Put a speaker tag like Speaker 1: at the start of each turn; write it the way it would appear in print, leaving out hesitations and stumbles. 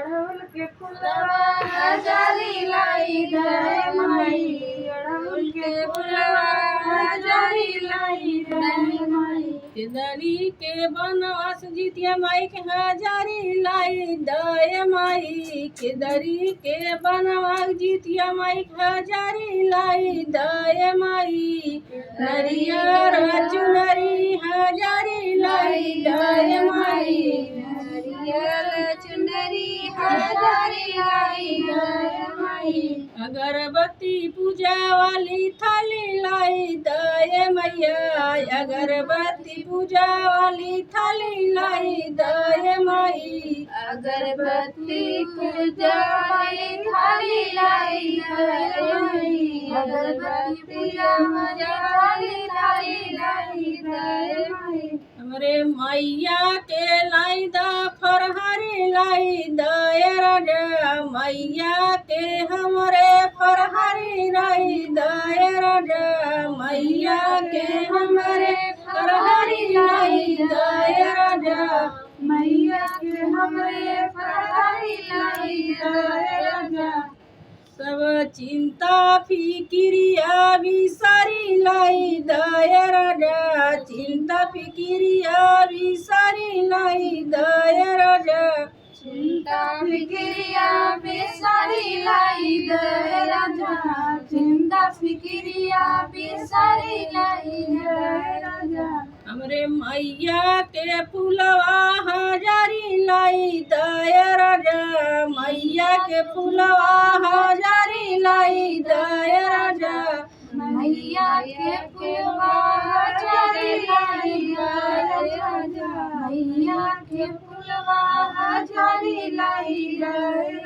Speaker 1: अड़हुल के फुलवा हजारी लाई दे माई, अड़हुल के फुलवा हजारी लाई दे माई।
Speaker 2: केदारी के बनवास जितिया माई के हजारी लाई दे माई, केदारी के बनवास जितिया माई के हजारी लाई दे माई। नरियर चुनरी हजारी लाई दे माई,
Speaker 1: नरियल चुनरी हजारी लाई दे माई।
Speaker 2: अगरबत्ती पूजा वाली थाली लाई दे मैया, अगरबत्ती पूजा वाली थाली लाई दे माई।
Speaker 1: अगरबत्ती पूजा वाली थाली लाई दे माई, अगरबत्ती पूजा वाली थाली लाई दे माई।
Speaker 2: हमरे मैया के लाई दा फरहारी लाई दे राजा, मैया के हमरे फरहारी लाई दे राजा, मैया के हमरे फरहारी लाई दे राजा,
Speaker 1: मैया के हमरे फरहारी लाई दे राजा।
Speaker 2: सब चिंता फिक्रिया बिसारी लाई दे राजा, चिंता फिक्रिया बिसारी लाई दे राजा।
Speaker 1: चिंता फिक्रिया बिसारी लाई दे राजा, चिंता फिक्रिया बिसारी लाई दे राजा।
Speaker 2: हमरे मैया के फुलवा हजारी लाई दे राजा, मैया के फुलवा हजारी लाई दे राजा,
Speaker 1: मैया के फुलवा हजारी लाई दे राजा, मैया के फुलवा हजारी लाई दे